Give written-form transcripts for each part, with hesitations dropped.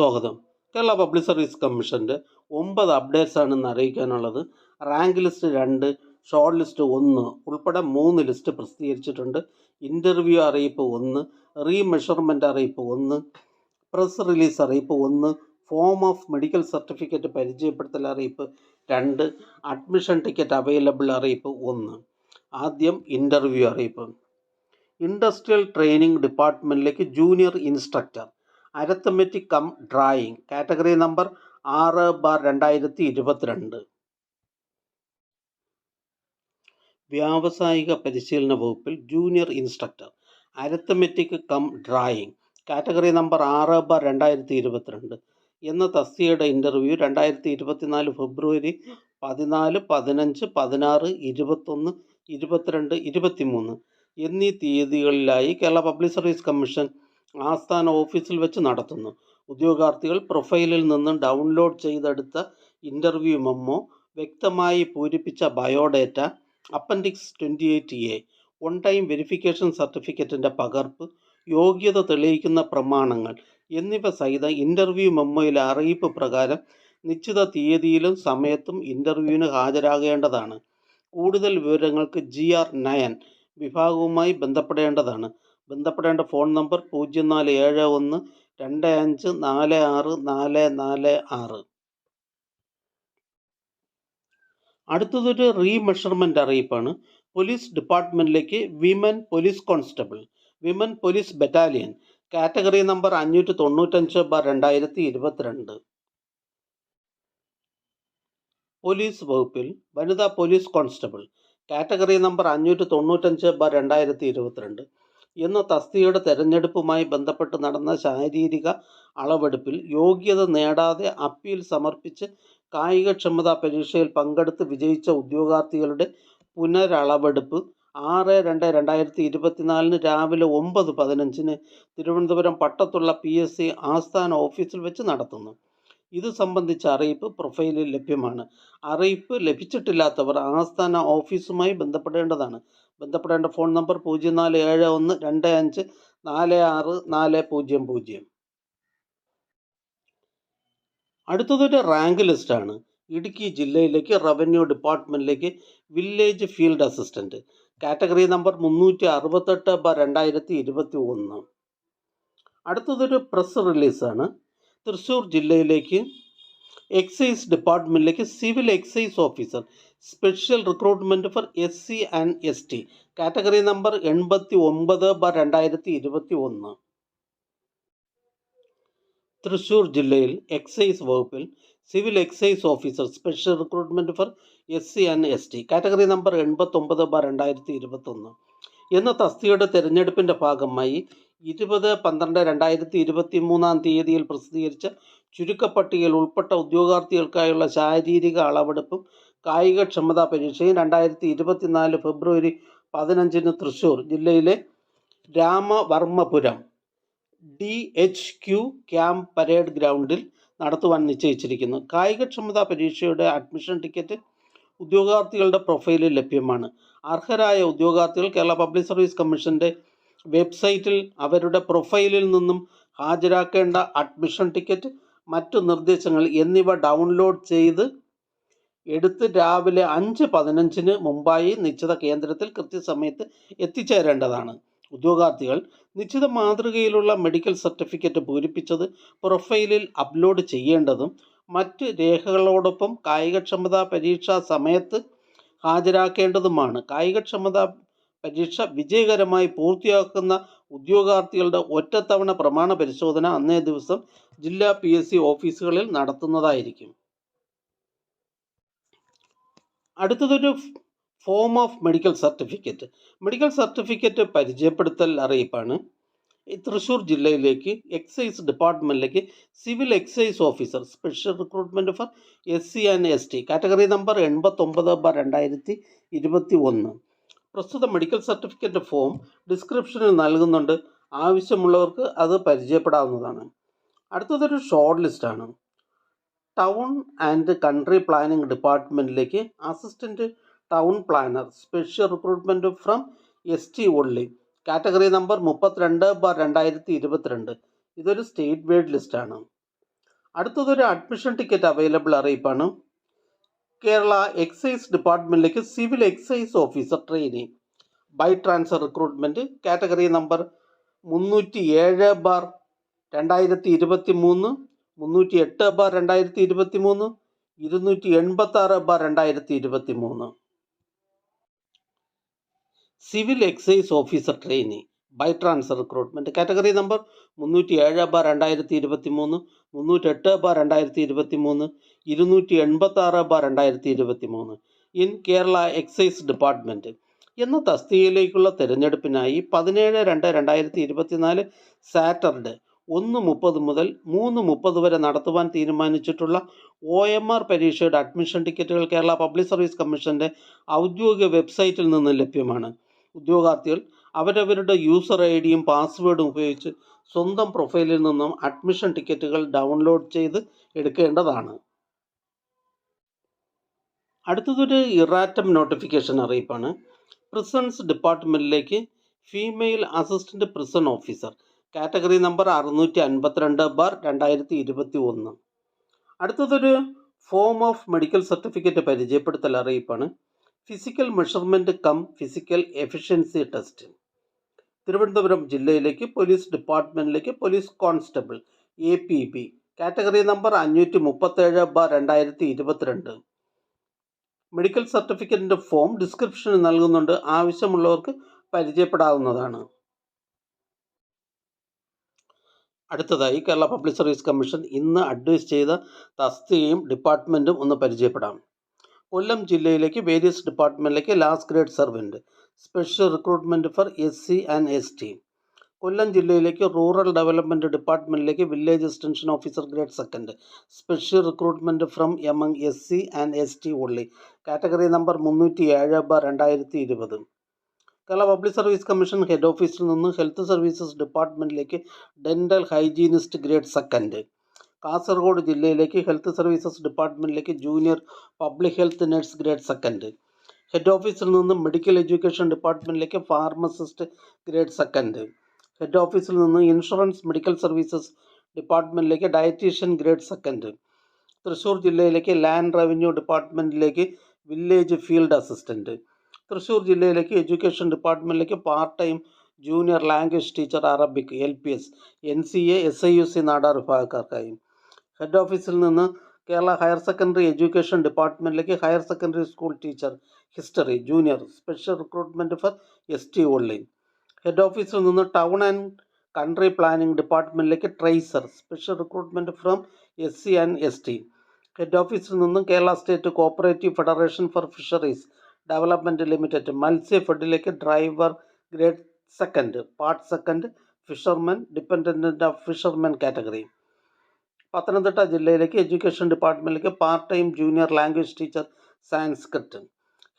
സ്വാഗതം. Kerala public service കമ്മീഷൻ്റെ 9 അപ്ഡേറ്റ്സാണ് ഇന്ന് അറിയിക്കാനുള്ളത്. റാങ്ക് ലിസ്റ്റ് 2, ഷോർട്ട് ലിസ്റ്റ് 1 ഉൾപ്പെടെ 3 ലിസ്റ്റ് പ്രസിദ്ധീകരിച്ചിട്ടുണ്ട്. ഇൻ്റർവ്യൂ അറിയിപ്പ് 1, റീമെഷർമെൻ്റ് അറിയിപ്പ് 1, പ്രസ് റിലീസ് അറിയിപ്പ് 1, ഫോം ഓഫ് മെഡിക്കൽ സർട്ടിഫിക്കറ്റ് പരിചയപ്പെടുത്തൽ അറിയിപ്പ് 2, അഡ്മിഷൻ ടിക്കറ്റ് അവൈലബിൾ അറിയിപ്പ് 1. ആദ്യം ഇൻ്റർവ്യൂ അറിയിപ്പ്. ഇൻഡസ്ട്രിയൽ ട്രെയിനിങ് ഡിപ്പാർട്ട്മെൻറ്റിലേക്ക് junior instructor, arithmetic cum drawing, category number 6/2022. വ്യാവസായിക പരിശീലന വകുപ്പിൽ junior instructor, arithmetic cum drawing, category number 6/2022 എന്ന തസ്തികയുടെ ഇൻ്റർവ്യൂ 2024 ഫെബ്രുവരി 14, 15, 16, 21, 22, 23 എന്നീ തീയതികളിലായി കേരള പബ്ലിക് സർവീസ് കമ്മീഷൻ ആസ്ഥാന ഓഫീസിൽ വെച്ച് നടത്തുന്നു. ഉദ്യോഗാർത്ഥികൾ പ്രൊഫൈലിൽ നിന്നും ഡൗൺലോഡ് ചെയ്തെടുത്ത ഇൻ്റർവ്യൂ മെമ്മോ, വ്യക്തമായി പൂരിപ്പിച്ച biodata, appendix 28A, one time verification സർട്ടിഫിക്കറ്റിൻ്റെ പകർപ്പ്, യോഗ്യത തെളിയിക്കുന്ന പ്രമാണങ്ങൾ എന്നിവ സഹിതം ഇൻ്റർവ്യൂ മെമ്മോയിലെ അറിയിപ്പ് പ്രകാരം നിശ്ചിത തീയതിയിലും സമയത്തും ഇൻ്റർവ്യൂവിന് ഹാജരാകേണ്ടതാണ്. കൂടുതൽ വിവരങ്ങൾക്ക് GR9 വിഭാഗവുമായി ബന്ധപ്പെടേണ്ടതാണ്. ബന്ധപ്പെടേണ്ട ഫോൺ നമ്പർ 0471 25 46 446. അടുത്തതൊരു റീമെഷർമെൻ്റ് അറിയിപ്പാണ്. പോലീസ് ഡിപ്പാർട്ട്മെൻറ്റിലേക്ക് women police constable, women police battalion, category number 595/2022. Police വകുപ്പിൽ വനിതാ പോലീസ് കോൺസ്റ്റബിൾ, കാറ്റഗറി നമ്പർ 595/2022 എന്ന തസ്തികയുടെ തെരഞ്ഞെടുപ്പുമായി ബന്ധപ്പെട്ട് നടന്ന ശാരീരിക അളവെടുപ്പിൽ യോഗ്യത നേടാതെ അപ്പീൽ സമർപ്പിച്ച് കായികക്ഷമതാ പരീക്ഷയിൽ പങ്കെടുത്ത് വിജയിച്ച ഉദ്യോഗാർത്ഥികളുടെ പുനരളവെടുപ്പ് 6/2/2024 രാവിലെ 9:15 തിരുവനന്തപുരം പട്ടത്തുള്ള PSC ആസ്ഥാന ഓഫീസിൽ വെച്ച് നടത്തുന്നു. ഇത് സംബന്ധിച്ച അറിയിപ്പ് പ്രൊഫൈലിൽ ലഭ്യമാണ്. അറിയിപ്പ് ലഭിച്ചിട്ടില്ലാത്തവർ ആസ്ഥാന ഓഫീസുമായി ബന്ധപ്പെടേണ്ടതാണ്. ബന്ധപ്പെടേണ്ട ഫോൺ നമ്പർ 0471 25 46 400. അടുത്തതൊരു റാങ്ക് ലിസ്റ്റാണ്. ഇടുക്കി ജില്ലയിലേക്ക് റവന്യൂ ഡിപ്പാർട്ട്മെൻറ്റിലേക്ക് village field assistant, category number 368/2021. അടുത്തതൊരു പ്രസ് റിലീസാണ്. തൃശ്ശൂർ ജില്ലയിലേക്ക് എക്സൈസ് ഡിപ്പാർട്ട്മെൻറ്റിലേക്ക് civil excise officer, special recruitment for SC and ST, category number 89/2021. Thrissur ജില്ലയിൽ എക്സൈസ് വകുപ്പിൽ civil excise officer, special recruitment for SC and ST, category number 89/2021 എന്ന തസ്തികയുടെ തിരഞ്ഞെടുപ്പിൻ്റെ ഭാഗമായി 20/12/2023 തീയതിയിൽ പ്രസിദ്ധീകരിച്ച ചുരുക്കപ്പട്ടികയിൽ ഉൾപ്പെട്ട ഉദ്യോഗാർത്ഥികൾക്കായുള്ള ശാരീരിക അളവെടുപ്പും കായികക്ഷമതാ പരീക്ഷയും 2024 ഫെബ്രുവരി 15 തൃശ്ശൂർ ജില്ലയിലെ രാമവർമ്മപുരം DHQ ക്യാമ്പ് പരേഡ് ഗ്രൗണ്ടിൽ നടത്തുവാൻ നിശ്ചയിച്ചിരിക്കുന്നു. കായികക്ഷമതാ പരീക്ഷയുടെ അഡ്മിഷൻ ടിക്കറ്റ് ഉദ്യോഗാർത്ഥികളുടെ പ്രൊഫൈലിൽ ലഭ്യമാണ്. അർഹരായ ഉദ്യോഗാർത്ഥികൾ കേരള പബ്ലിക് സർവീസ് കമ്മീഷൻ്റെ വെബ്സൈറ്റിൽ അവരുടെ പ്രൊഫൈലിൽ നിന്നും ഹാജരാക്കേണ്ട അഡ്മിഷൻ ടിക്കറ്റ്, മറ്റു നിർദ്ദേശങ്ങൾ എന്നിവ ഡൗൺലോഡ് ചെയ്ത് എടുത്ത് രാവിലെ 5:15 മുമ്പായി നിശ്ചിത കേന്ദ്രത്തിൽ കൃത്യസമയത്ത് എത്തിച്ചേരേണ്ടതാണ്. ഉദ്യോഗാർത്ഥികൾ നിശ്ചിത മാതൃകയിലുള്ള മെഡിക്കൽ സർട്ടിഫിക്കറ്റ് പൂരിപ്പിച്ചത് പ്രൊഫൈലിൽ അപ്ലോഡ് ചെയ്യേണ്ടതും മറ്റ് രേഖകളോടൊപ്പം കായികക്ഷമതാ പരീക്ഷാ സമയത്ത് ഹാജരാക്കേണ്ടതുമാണ്. കായികക്ഷമതാ പരീക്ഷ വിജയകരമായി പൂർത്തിയാക്കുന്ന ഉദ്യോഗാർത്ഥികളുടെ ഒറ്റത്തവണ പ്രമാണ പരിശോധന അന്നേ ദിവസം ജില്ലാ PSC ഓഫീസുകളിൽ നടത്തുന്നതായിരിക്കും. അടുത്തതൊരു form of medical certificate, medical certificate പരിചയപ്പെടുത്തൽ അറിയിപ്പാണ്. തൃശ്ശൂർ ജില്ലയിലേക്ക് എക്സൈസ് ഡിപ്പാർട്ട്മെൻറ്റിലേക്ക് civil excise officer, special recruitment for SC and ST, category number 89/2021. പ്രസ്തുത മെഡിക്കൽ സർട്ടിഫിക്കറ്റ് ഫോം ഡിസ്ക്രിപ്ഷനിൽ നൽകുന്നുണ്ട്. ആവശ്യമുള്ളവർക്ക് അത് പരിചയപ്പെടാവുന്നതാണ്. അടുത്തതൊരു ഷോർട്ട് ലിസ്റ്റാണ്. ടൗൺ ആൻഡ് കൺട്രി പ്ലാനിംഗ് ഡിപ്പാർട്ട്മെൻറ്റിലേക്ക് assistant town planner, special recruitment from ST only, category number 32/2022. ഇതൊരു സ്റ്റേറ്റ് വൈഡ് ലിസ്റ്റാണ്. അടുത്തതൊരു അഡ്മിഷൻ ടിക്കറ്റ് അവൈലബിൾ അറിയിപ്പാണ്. കേരള എക്സൈസ് ഡിപ്പാർട്ട്മെൻറ്റിലേക്ക് civil excise officer training by transfer recruitment category number 307/2023, 308/2023, 286/2023. Civil excise officer training by transfer recruitment category number 307/2023, 308/2023, 286/2023 in Kerala excise department എന്ന തസ്തികയിലേക്കുള്ള തിരഞ്ഞെടുപ്പിനായി 17/2/2024 Saturday 1:30 മുതൽ 3:30 വരെ നടത്തുവാൻ തീരുമാനിച്ചിട്ടുള്ള OMR പരീക്ഷയുടെ അഡ്മിഷൻ ടിക്കറ്റുകൾ കേരള പബ്ലിക് സർവീസ് കമ്മീഷൻ്റെ ഔദ്യോഗിക വെബ്സൈറ്റിൽ നിന്ന് ലഭ്യമാണ്. ഉദ്യോഗാർത്ഥികൾ അവരവരുടെ യൂസർ ഐഡിയും പാസ്വേഡും ഉപയോഗിച്ച് സ്വന്തം പ്രൊഫൈലിൽ നിന്നും അഡ്മിഷൻ ടിക്കറ്റുകൾ ഡൗൺലോഡ് ചെയ്ത് എടുക്കേണ്ടതാണ്. അടുത്തതൊരു ഇറാറ്റം നോട്ടിഫിക്കേഷൻ അറിയിപ്പാണ്. പ്രിസൺസ് ഡിപ്പാർട്ട്മെൻറ്റിലേക്ക് female assistant prison officer category number 652/2021. അടുത്തതൊരു ഫോം ഓഫ് മെഡിക്കൽ സർട്ടിഫിക്കറ്റ് പരിചയപ്പെടുത്തൽ അറിയിപ്പാണ്. Physical measurement cum physical efficiency test Thiruvananthapuram ജില്ലയിലേക്ക് പോലീസ് ഡിപ്പാർട്ട്മെൻറ്റിലേക്ക് police constable APB category number 537/2022. Medical സർട്ടിഫിക്കറ്റിൻ്റെ ഫോം ഡിസ്ക്രിപ്ഷനിൽ നൽകുന്നുണ്ട്, ആവശ്യമുള്ളവർക്ക് പരിചയപ്പെടാവുന്നതാണ്. അടുത്തതായി കേരള പബ്ലിക് സർവീസ് കമ്മീഷൻ ഇന്ന് അഡ്വൈസ് ചെയ്ത തസ്തികയും ഡിപ്പാർട്ട്മെൻറ്റും ഒന്ന് പരിചയപ്പെടാം. കൊല്ലം ജില്ലയിലേക്ക് വേരിയസ് ഡിപ്പാർട്ട്മെൻറ്റിലേക്ക് last grade servant special recruitment for SC and ST. Kollam ജില്ലയിലേക്ക് റൂറൽ ഡെവലപ്മെൻറ്റ് ഡിപ്പാർട്ട്മെൻറ്റിലേക്ക് village extension officer grade second special recruitment from among SC and ST only category number 307/2020. Kerala public service commission head ഓഫീസിൽ നിന്ന് health services ഡിപ്പാർട്ട്മെൻറ്റിലേക്ക് dental hygienist grade second. Kasaragod ജില്ലയിലേക്ക് health services ഡിപ്പാർട്ട്മെൻറ്റിലേക്ക് junior public health nurse grade second. Head ഓഫീസിൽ നിന്ന് medical education ഡിപ്പാർട്ട്മെൻറ്റിലേക്ക് pharmacist grade second. Head ഓഫീസിൽ നിന്ന് ഇൻഷുറൻസ് മെഡിക്കൽ സർവീസസ് ഡിപ്പാർട്ട്മെൻറ്റിലേക്ക് ഡയറ്റീഷ്യൻ ഗ്രേഡ് സെക്കൻഡ്. തൃശ്ശൂർ ജില്ലയിലേക്ക് ലാൻഡ് റവന്യൂ ഡിപ്പാർട്ട്മെൻറ്റിലേക്ക് വില്ലേജ് ഫീൽഡ് അസിസ്റ്റൻറ്റ്. തൃശ്ശൂർ ജില്ലയിലേക്ക് എഡ്യൂക്കേഷൻ ഡിപ്പാർട്ട്മെൻറ്റിലേക്ക് part time junior language teacher Arabic LPS NCA SIUC Nadar വിഭാഗക്കാർക്കായി. ഹെഡ് ഓഫീസിൽ നിന്ന് കേരള ഹയർ സെക്കൻഡറി എഡ്യൂക്കേഷൻ ഡിപ്പാർട്ട്മെൻറ്റിലേക്ക് higher secondary school teacher history junior special recruitment for ST only. Head ഓഫീസിൽ നിന്ന് town and country planning ഡിപ്പാർട്ട്മെൻറ്റിലേക്ക് tracer special recruitment from SC and ST. Head ഓഫീസിൽ നിന്നും Kerala state cooperative federation for fisheries development limited മത്സ്യഫെഡിലേക്ക് driver grade second part second fishermen dependent of fishermen category. Pathanamthitta ജില്ലയിലേക്ക് education ഡിപ്പാർട്ട്മെൻറ്റിലേക്ക് part time junior language teacher Sanskrit.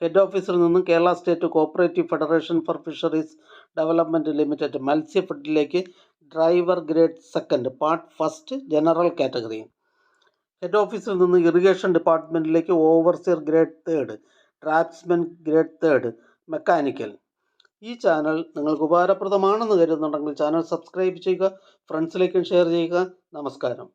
Head ഓഫീസിൽ നിന്നും Kerala state cooperative federation for fisheries development limited മത്സ്യഫെഡിലേക്ക് driver grade second part first general category. Head ഓഫീസിൽ നിന്ന് irrigation ഡിപ്പാർട്ട്മെൻറ്റിലേക്ക് overseer grade third draftsman grade third mechanical. ഈ channel നിങ്ങൾക്ക് ഉപകാരപ്രദമാണെന്ന് കരുതുന്നുണ്ടെങ്കിൽ ചാനൽ സബ്സ്ക്രൈബ് ചെയ്യുക, ഫ്രണ്ട്സിലേക്കും ഷെയർ ചെയ്യുക. നമസ്കാരം.